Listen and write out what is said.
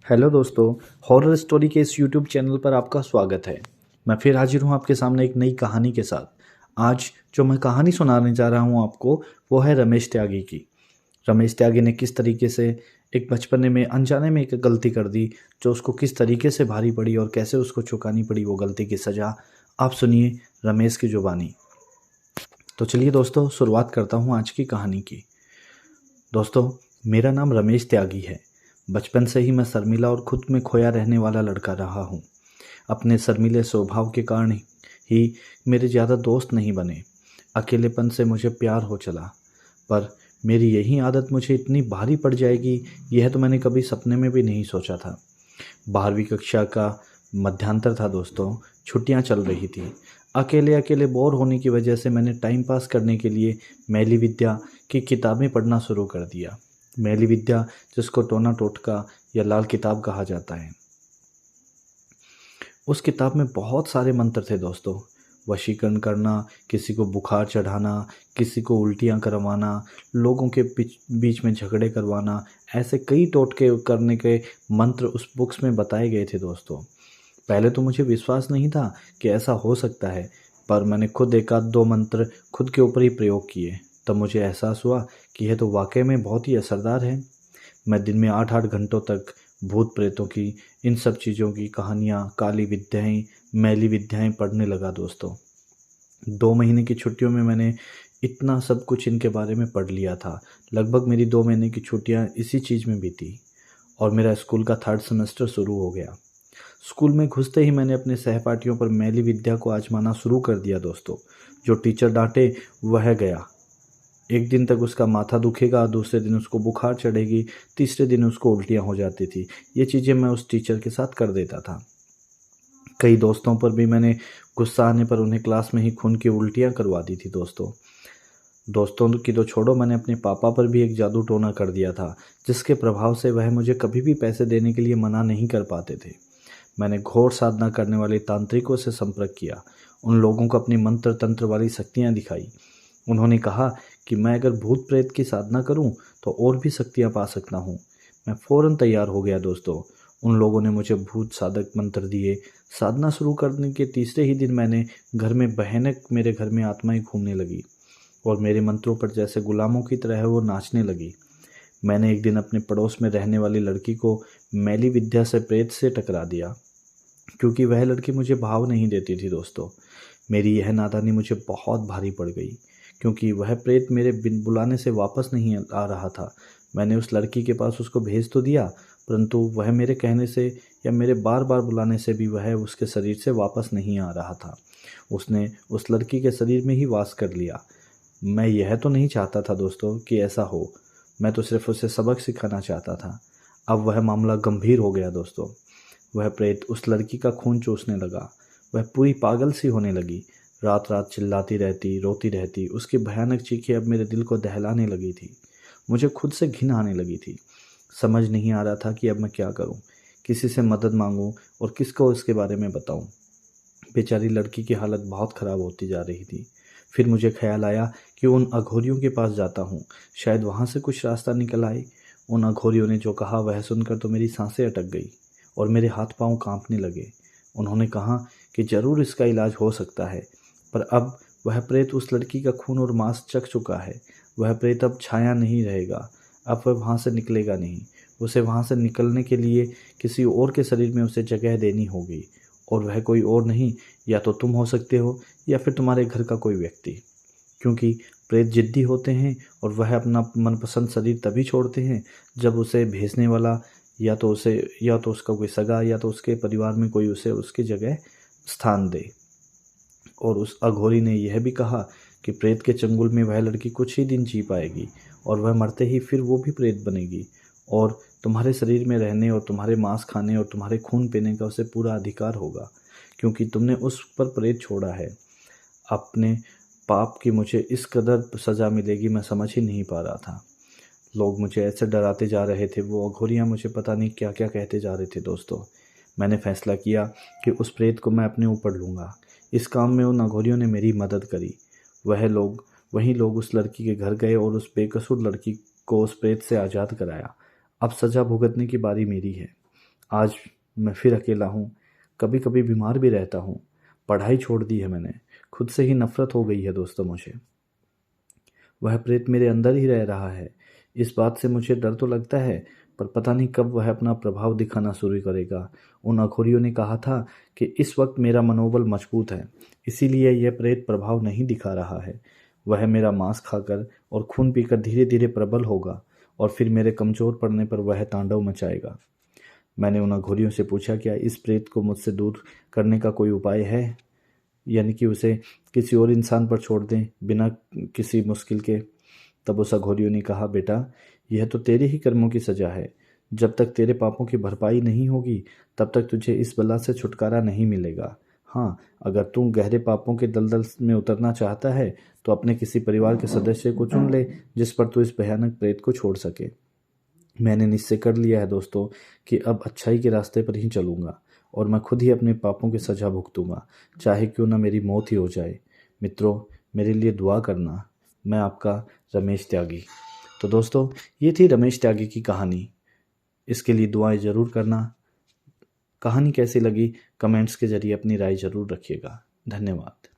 Hello दोस्तों। Horror story के इस यूट्यूब चैनल पर आपका स्वागत है। मैं फिर हाजिर हूँ आपके सामने एक नई कहानी के साथ। आज जो मैं कहानी सुनाने जा रहा हूँ आपको, वो है रमेश त्यागी की। रमेश त्यागी ने किस तरीके से एक बचपने में अनजाने में एक गलती कर दी, जो उसको किस तरीके से भारी पड़ी और कैसे उसको चुकानी पड़ी वो गलती की सज़ा। आप सुनिए रमेश की जुबानी। तो चलिए दोस्तों, शुरुआत करता हूँ आज की कहानी की। दोस्तों, मेरा नाम रमेश त्यागी है। बचपन से ही मैं शर्मीला और खुद में खोया रहने वाला लड़का रहा हूँ। अपने शर्मीले स्वभाव के कारण ही मेरे ज़्यादा दोस्त नहीं बने। अकेलेपन से मुझे प्यार हो चला। पर मेरी यही आदत मुझे इतनी भारी पड़ जाएगी, यह तो मैंने कभी सपने में भी नहीं सोचा था। 12वीं कक्षा का मध्यांतर था दोस्तों। छुट्टियां चल रही थी। अकेले अकेले बोर होने की वजह से मैंने टाइम पास करने के लिए मैली विद्या की किताबें पढ़ना शुरू कर दिया। मैली विद्या, जिसको टोना टोटका या लाल किताब कहा जाता है। उस किताब में बहुत सारे मंत्र थे दोस्तों। वशीकरण करना, किसी को बुखार चढ़ाना, किसी को उल्टियाँ करवाना, लोगों के बीच में झगड़े करवाना, ऐसे कई टोटके करने के मंत्र उस बुक्स में बताए गए थे दोस्तों। पहले तो मुझे विश्वास नहीं था कि ऐसा हो सकता है, पर मैंने खुद एक आध दो मंत्र खुद के ऊपर ही प्रयोग किए। तब मुझे एहसास हुआ कि यह तो वाकई में बहुत ही असरदार है। मैं दिन में 8-8 घंटों तक भूत प्रेतों की, इन सब चीज़ों की कहानियाँ, काली विद्याएँ, मैली विद्याएँ पढ़ने लगा दोस्तों। 2 महीने की छुट्टियों में मैंने इतना सब कुछ इनके बारे में पढ़ लिया था। लगभग मेरी 2 महीने की छुट्टियाँ इसी चीज़ में बीती और मेरा स्कूल का 3rd सेमेस्टर शुरू हो गया। स्कूल में घुसते ही मैंने अपने सहपाठियों पर मैली विद्या को आजमाना शुरू कर दिया दोस्तों। जो टीचर डांटे वह गया। एक दिन तक उसका माथा दुखेगा, दूसरे दिन उसको बुखार चढ़ेगी, तीसरे दिन उसको उल्टियाँ हो जाती थी। ये चीज़ें मैं उस टीचर के साथ कर देता था। कई दोस्तों पर भी मैंने गुस्सा आने पर उन्हें क्लास में ही खून की उल्टियाँ करवा दी थी दोस्तों। दोस्तों की तो छोड़ो, मैंने अपने पापा पर भी एक जादू टोना कर दिया था, जिसके प्रभाव से वह मुझे कभी भी पैसे देने के लिए मना नहीं कर पाते थे। मैंने घोर साधना करने वाले तांत्रिकों से संपर्क किया। उन लोगों को अपनी मंत्र तंत्र वाली शक्तियाँ दिखाई। उन्होंने कहा कि मैं अगर भूत प्रेत की साधना करूं तो और भी शक्तियां पा सकता हूं। मैं फौरन तैयार हो गया दोस्तों। उन लोगों ने मुझे भूत साधक मंत्र दिए। साधना शुरू करने के तीसरे ही दिन मैंने घर में भयानक मेरे घर में आत्माएं घूमने लगी और मेरे मंत्रों पर जैसे गुलामों की तरह वो नाचने लगी। मैंने एक दिन अपने पड़ोस में रहने वाली लड़की को मैली विद्या से प्रेत से टकरा दिया, क्योंकि वह लड़की मुझे भाव नहीं देती थी दोस्तों। मेरी यह नादानी मुझे बहुत भारी पड़ गई, क्योंकि वह प्रेत मेरे बिन बुलाने से वापस नहीं आ रहा था। मैंने उस लड़की के पास उसको भेज तो दिया, परंतु वह मेरे कहने से या मेरे बार बार बुलाने से भी वह उसके शरीर से वापस नहीं आ रहा था। उसने उस लड़की के शरीर में ही वास कर लिया। मैं यह तो नहीं चाहता था दोस्तों कि ऐसा हो। मैं तो सिर्फ उसे सबक सिखाना चाहता था। अब वह मामला गंभीर हो गया दोस्तों। वह प्रेत उस लड़की का खून चूसने लगा। वह पूरी पागल सी होने लगी। रात रात चिल्लाती रहती, रोती रहती। उसकी भयानक चीखें अब मेरे दिल को दहलाने लगी थी। मुझे खुद से घिन आने लगी थी। समझ नहीं आ रहा था कि अब मैं क्या करूं। किसी से मदद मांगूं और किसको इसके बारे में बताऊं। बेचारी लड़की की हालत बहुत ख़राब होती जा रही थी। फिर मुझे ख्याल आया कि उन अघोरियों के पास जाता हूँ, शायद वहाँ से कुछ रास्ता निकल आए। उन अघोरियों ने जो कहा वह सुनकर तो मेरी सांसें अटक गई और मेरे हाथ पांव कांपने लगे। उन्होंने कहा कि ज़रूर इसका इलाज हो सकता है, पर अब वह प्रेत उस लड़की का खून और मांस चख चुका है। वह प्रेत अब छाया नहीं रहेगा। अब वह वहाँ से निकलेगा नहीं। उसे वहाँ से निकलने के लिए किसी और के शरीर में उसे जगह देनी होगी, और वह कोई और नहीं, या तो तुम हो सकते हो या फिर तुम्हारे घर का कोई व्यक्ति। क्योंकि प्रेत जिद्दी होते हैं और वह अपना मनपसंद शरीर तभी छोड़ते हैं जब उसे भेजने वाला या तो उसका कोई सगा या तो उसके परिवार में कोई उसे उसकी जगह स्थान दे। और उस अघोरी ने यह भी कहा कि प्रेत के चंगुल में वह लड़की कुछ ही दिन जी पाएगी और वह मरते ही फिर वो भी प्रेत बनेगी और तुम्हारे शरीर में रहने और तुम्हारे मांस खाने और तुम्हारे खून पीने का उसे पूरा अधिकार होगा, क्योंकि तुमने उस पर प्रेत छोड़ा है। अपने पाप की मुझे इस कदर सज़ा मिलेगी, मैं समझ ही नहीं पा रहा था। लोग मुझे ऐसे डराते जा रहे थे, वो अघोरियाँ मुझे पता नहीं क्या क्या कहते जा रहे थे दोस्तों। मैंने फैसला किया कि उस प्रेत को मैं अपने ऊपर लूँगा। इस काम में उन अघोरियों ने मेरी मदद करी। वही लोग उस लड़की के घर गए और उस बेकसूर लड़की को उस प्रेत से आज़ाद कराया। अब सज़ा भुगतने की बारी मेरी है। आज मैं फिर अकेला हूँ, कभी कभी बीमार भी रहता हूँ। पढ़ाई छोड़ दी है मैंने, खुद से ही नफरत हो गई है दोस्तों मुझे। वह प्रेत मेरे अंदर ही रह रहा है। इस बात से मुझे डर तो लगता है, पर पता नहीं कब वह अपना प्रभाव दिखाना शुरू करेगा। उन अखोरियों ने कहा था कि इस वक्त मेरा मनोबल मजबूत है, इसीलिए यह प्रेत प्रभाव नहीं दिखा रहा है। वह मेरा मांस खाकर और खून पीकर धीरे धीरे प्रबल होगा, और फिर मेरे कमजोर पड़ने पर वह तांडव मचाएगा। मैंने उन अघोरियों से पूछा, क्या इस प्रेत को मुझसे दूर करने का कोई उपाय है, यानी कि उसे किसी और इंसान पर छोड़ दें बिना किसी मुश्किल के। तब उस अघोरियों ने कहा, बेटा, यह तो तेरे ही कर्मों की सजा है। जब तक तेरे पापों की भरपाई नहीं होगी तब तक तुझे इस बला से छुटकारा नहीं मिलेगा। हाँ, अगर तू गहरे पापों के दलदल में उतरना चाहता है तो अपने किसी परिवार के सदस्य को चुन ले जिस पर तू इस भयानक प्रेत को छोड़ सके। मैंने निश्चय कर लिया है दोस्तों कि अब अच्छाई के रास्ते पर ही चलूंगा, और मैं खुद ही अपने पापों की सजा भुगतूंगा, चाहे क्यों ना मेरी मौत ही हो जाए। मित्रों, मेरे लिए दुआ करना। मैं आपका रमेश त्यागी। तो दोस्तों, ये थी रमेश त्यागी की कहानी। इसके लिए दुआएं ज़रूर करना। कहानी कैसी लगी कमेंट्स के जरिए अपनी राय ज़रूर रखिएगा। धन्यवाद।